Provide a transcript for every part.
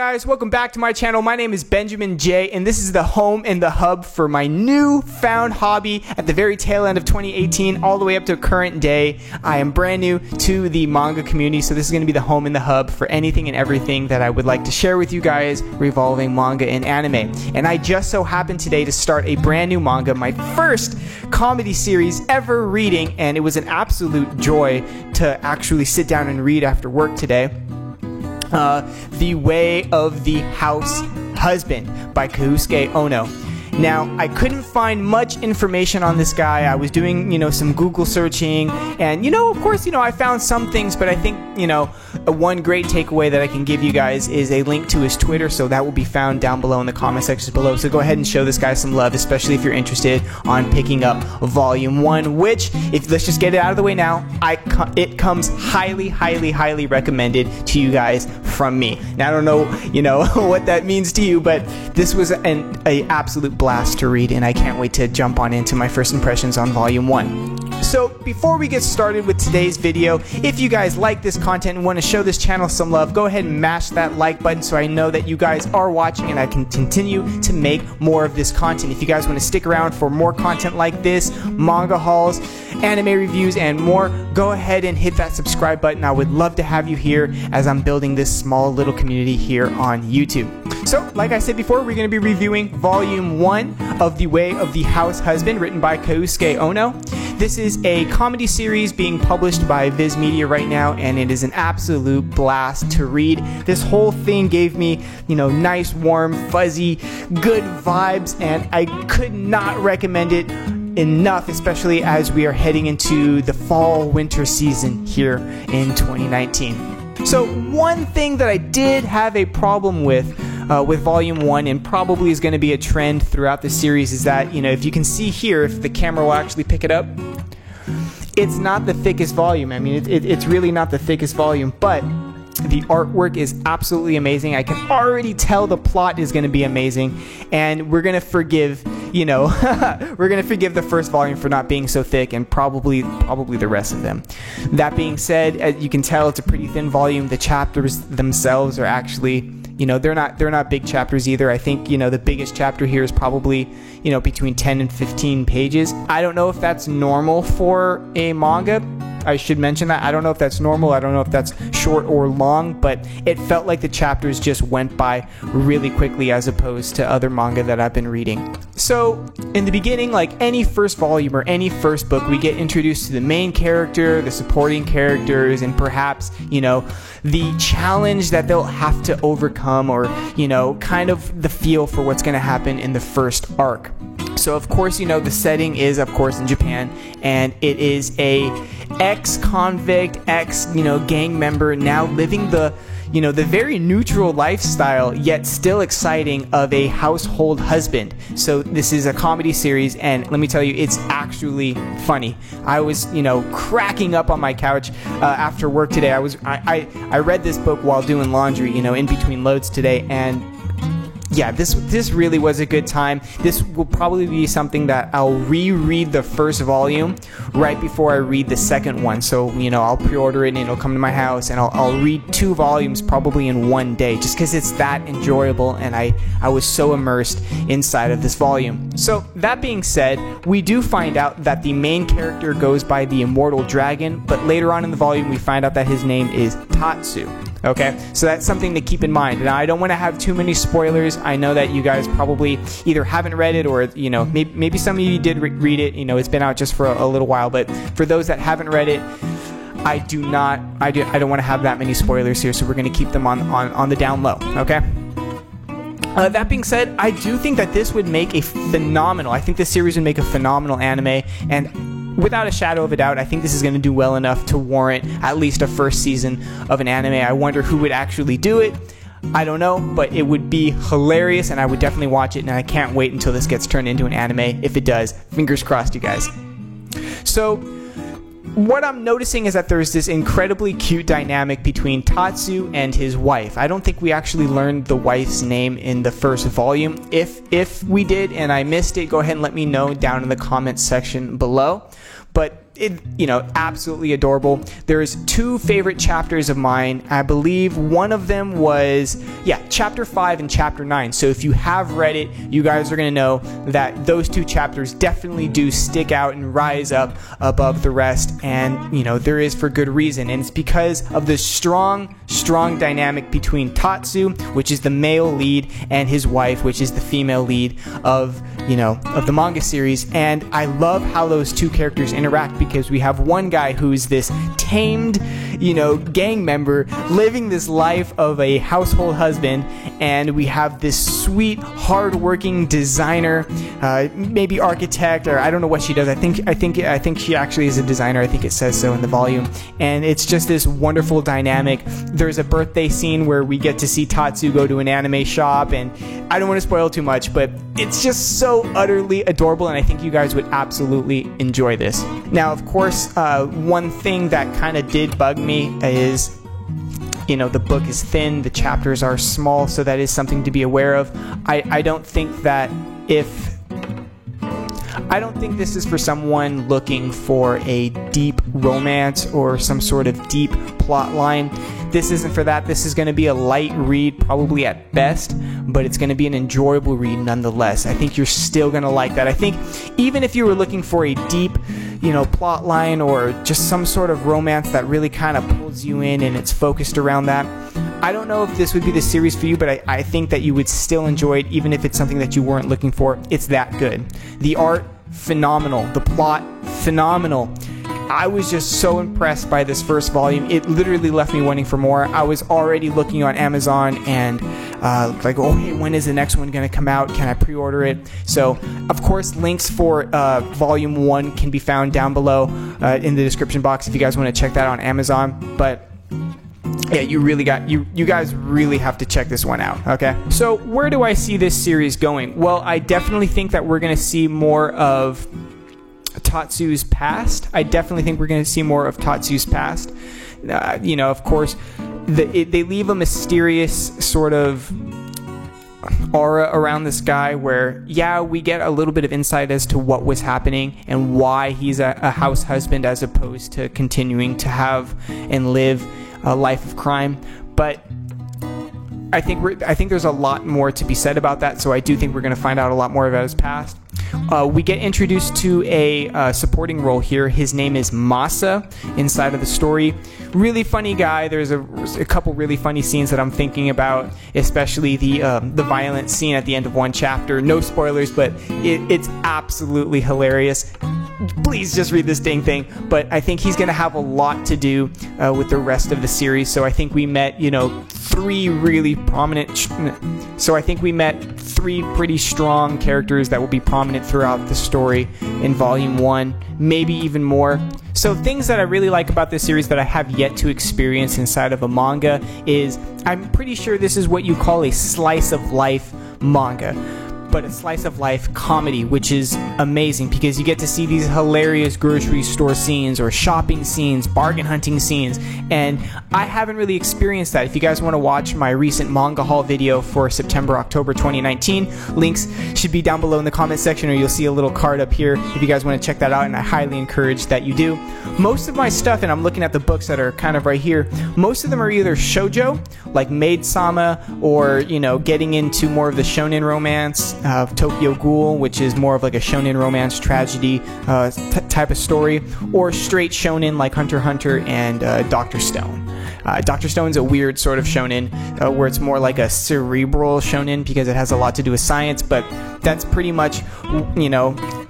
guys, welcome back to my channel. My name is Benjamin J, and this is the home and the hub for my newfound hobby at the very tail end of 2018 all the way up to current day. I am brand new to the manga community, so this is going to be the home and the hub for anything and everything that I would like to share with you guys revolving manga and anime. And I just so happened today to start a brand new manga, my first comedy series ever reading, and it was an absolute joy to actually sit down and read after work today. The Way of the House Husband by Kosuke Ono. Now, I couldn't find much information on this guy. I was doing, some Google searching, and, of course, I found some things, but I think, one great takeaway that I can give you guys is a link to his Twitter, so that will be found down below in the comment section below. So go ahead and show this guy some love, especially if you're interested on picking up Volume 1, which, let's just get it out of the way now, it comes highly, highly, highly recommended to you guys from me. Now, I don't know, what that means to you, but this was an absolute blast to read, and I can't wait to jump on into my first impressions on Volume 1. So before we get started with today's video, if you guys like this content and want to show this channel some love, go ahead and mash that like button so I know that you guys are watching and I can continue to make more of this content. If you guys want to stick around for more content like this, manga hauls, anime reviews, and more, go ahead and hit that subscribe button. I would love to have you here as I'm building this small little community here on YouTube. So, like I said before, we're going to be reviewing Volume 1 of The Way of the House Husband, written by Kosuke Ono. This is a comedy series being published by Viz Media right now, and it is an absolute blast to read. This whole thing gave me, nice, warm, fuzzy, good vibes, and I could not recommend it enough, especially as we are heading into the fall-winter season here in 2019. So, one thing that I did have a problem with Volume 1, and probably is going to be a trend throughout the series, is that, if you can see here, if the camera will actually pick it up, it's not the thickest volume. I mean, it's really not the thickest volume, but the artwork is absolutely amazing. I can already tell the plot is going to be amazing, and we're going to forgive, we're going to forgive the first volume for not being so thick, and probably the rest of them. That being said, as you can tell, it's a pretty thin volume. The chapters themselves are actually, they're not big chapters either. I think, the biggest chapter here is probably, between 10 and 15 pages. I don't know if that's normal for a manga. I should mention that. I don't know if that's normal. I don't know if that's short or long, but it felt like the chapters just went by really quickly as opposed to other manga that I've been reading. So, in the beginning, like any first volume or any first book, we get introduced to the main character, the supporting characters, and perhaps, the challenge that they'll have to overcome, or, kind of the feel for what's going to happen in the first arc. So, of course, the setting is, of course, in Japan, and it is a ex-convict, gang member now living the very neutral lifestyle, yet still exciting, of a household husband. So this is a comedy series, and let me tell you, it's actually funny. I was, cracking up on my couch after work today. I read this book while doing laundry, in between loads today, and yeah, this really was a good time. This will probably be something that I'll reread the first volume right before I read the second one. So, I'll pre-order it and it'll come to my house, and I'll read 2 volumes probably in one day, just because it's that enjoyable, and I was so immersed inside of this volume. So, that being said, we do find out that the main character goes by the Immortal Dragon, but later on in the volume we find out that his name is Tatsu. Okay, so that's something to keep in mind. Now, I don't want to have too many spoilers. I know that you guys probably either haven't read it, or maybe some of you did read it. It's been out just for a little while, but for those that haven't read it, I don't want to have that many spoilers here, so we're going to keep them on the down low. Okay. That being said, I do think that this would make I think this series would make a phenomenal anime, and without a shadow of a doubt, I think this is going to do well enough to warrant at least a first season of an anime. I wonder who would actually do it. I don't know, but it would be hilarious, and I would definitely watch it, and I can't wait until this gets turned into an anime. If it does, fingers crossed, you guys. So, what I'm noticing is that there's this incredibly cute dynamic between Tatsu and his wife. I don't think we actually learned the wife's name in the first volume. If we did and I missed it, go ahead and let me know down in the comments section below. But absolutely adorable. There's 2 favorite chapters of mine. I believe one of them was, chapter 5 and chapter 9. So if you have read it, you guys are going to know that those 2 chapters definitely do stick out and rise up above the rest. And, there is for good reason. And it's because of the strong dynamic between Tatsu, which is the male lead, and his wife, which is the female lead of the manga series. And I love how those 2 characters interact, because we have one guy who's this tamed, gang member living this life of a household husband, and we have this sweet, hardworking designer, maybe architect, or I don't know what she does. I think she actually is a designer. I think it says so in the volume. And it's just this wonderful dynamic. There's a birthday scene where we get to see Tatsu go to an anime shop, and I don't want to spoil too much, but it's just so utterly adorable, and I think you guys would absolutely enjoy this. Now, of course, one thing that kind of did bug me is, the book is thin, the chapters are small, so that is something to be aware of. I don't think this is for someone looking for a deep romance or some sort of deep plot line. This isn't for that. This is going to be a light read, probably at best, but it's going to be an enjoyable read nonetheless. I think you're still going to like that. I think even if you were looking for a deep, plot line or just some sort of romance that really kind of pulls you in and it's focused around that, I don't know if this would be the series for you, but I think that you would still enjoy it, even if it's something that you weren't looking for. It's that good. The art, phenomenal. The plot, phenomenal. I was just so impressed by this first volume. It literally left me wanting for more. I was already looking on Amazon and hey, when is the next one going to come out? Can I pre-order it? So, of course, links for volume 1 can be found down below in the description box if you guys want to check that on Amazon. But yeah, you guys really have to check this one out, okay? So, where do I see this series going? Well, I definitely think that we're going to see more of Tatsu's past. I definitely think we're going to see more of Tatsu's past. Of course, they leave a mysterious sort of aura around this guy where, we get a little bit of insight as to what was happening and why he's a house husband as opposed to continuing to have and live a life of crime. But I think there's a lot more to be said about that, so I do think we're going to find out a lot more about his past. We get introduced to a supporting role here. His name is Masa inside of the story. Really funny guy. There's a couple really funny scenes that I'm thinking about, especially the violent scene at the end of one chapter. No spoilers, but it's absolutely hilarious. Please just read this dang thing. But I think he's going to have a lot to do with the rest of the series. So I think we met, three pretty strong characters that will be prominent throughout the story in volume 1, maybe even more. So things that I really like about this series that I have yet to experience inside of a manga is, I'm pretty sure this is what you call a slice of life manga, but a slice of life comedy, which is amazing because you get to see these hilarious grocery store scenes or shopping scenes, bargain hunting scenes, and I haven't really experienced that. If you guys want to watch my recent manga haul video for September-October 2019, links should be down below in the comment section, or you'll see a little card up here if you guys want to check that out, and I highly encourage that you do. Most of my stuff, and I'm looking at the books that are kind of right here, most of them are either shoujo, like Maid-sama, or, getting into more of the shonen romance, Tokyo Ghoul, which is more of like a shonen romance tragedy type of story, or straight shonen like Hunter x Hunter and Dr. Stone. Dr. Stone's a weird sort of shonen where it's more like a cerebral shonen because it has a lot to do with science, but that's pretty much,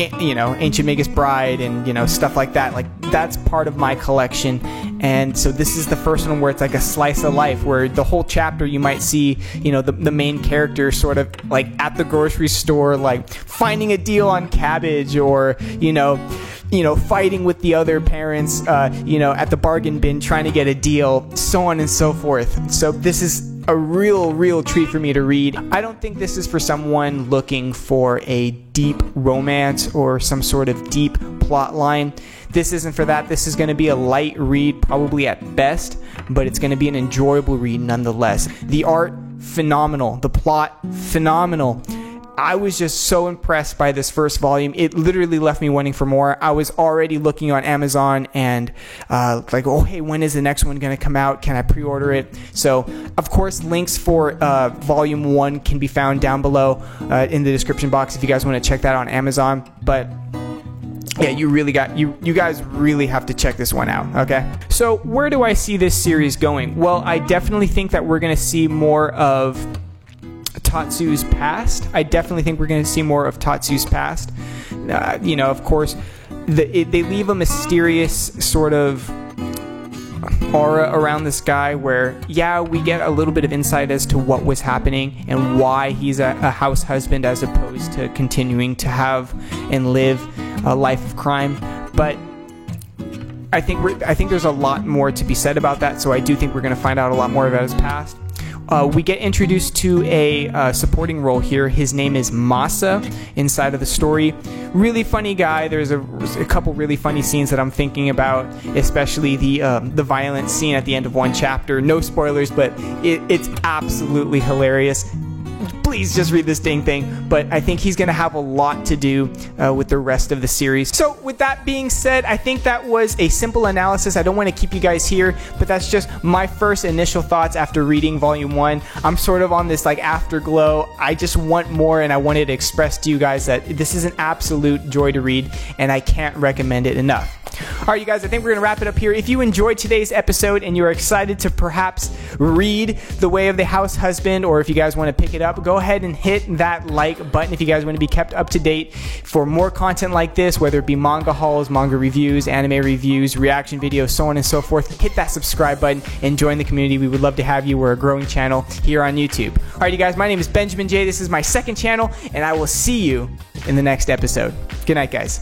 Ancient Magus Bride and, stuff like that. Like, that's part of my collection. And so this is the first one where it's like a slice of life, where the whole chapter you might see, the main character sort of like at the grocery store, like finding a deal on cabbage, or, fighting with the other parents, at the bargain bin trying to get a deal, so on and so forth. So this is a real treat for me to read. I don't think this is for someone looking for a deep romance or some sort of deep plot line. This isn't for that. This is going to be a light read, probably at best, but it's going to be an enjoyable read nonetheless. The art, phenomenal. The plot, phenomenal. I was just so impressed by this first volume. It literally left me wanting for more. I was already looking on Amazon and like, oh, hey, when is the next one going to come out? Can I pre-order it? So, of course, links for volume 1 can be found down below in the description box if you guys want to check that out on Amazon. But yeah, you guys really have to check this one out, okay? So where do I see this series going? Well, I definitely think that we're going to see more of Tatsu's past. I definitely think we're going to see more of Tatsu's past. You know, of course, they leave a mysterious sort of aura around this guy where, yeah, we get a little bit of insight as to what was happening and why he's a house husband as opposed to continuing to have and live a life of crime. But I think there's a lot more to be said about that, so I do think we're going to find out a lot more about his past. We get introduced to a supporting role here. His name is Masa inside of the story. Really funny guy. There's a couple really funny scenes that I'm thinking about, especially the violent scene at the end of one chapter. No spoilers, but it's absolutely hilarious. Please just read this dang thing. But I think he's going to have a lot to do with the rest of the series. So with that being said, I think that was a simple analysis. I don't want to keep you guys here, but that's just my first initial thoughts after reading volume 1. I'm sort of on this like afterglow. I just want more, and I wanted to express to you guys that this is an absolute joy to read, and I can't recommend it enough. Alright, you guys, I think we're going to wrap it up here. If you enjoyed today's episode and you're excited to perhaps read The Way of the House Husband, or if you guys want to pick it up, go ahead and hit that like button if you guys want to be kept up to date for more content like this, whether it be manga hauls, manga reviews, anime reviews, reaction videos, so on and so forth. Hit that subscribe button and join the community. We would love to have you. We're a growing channel here on YouTube. Alright, you guys, my name is Benjamin J. This is my second channel, and I will see you in the next episode. Good night, guys.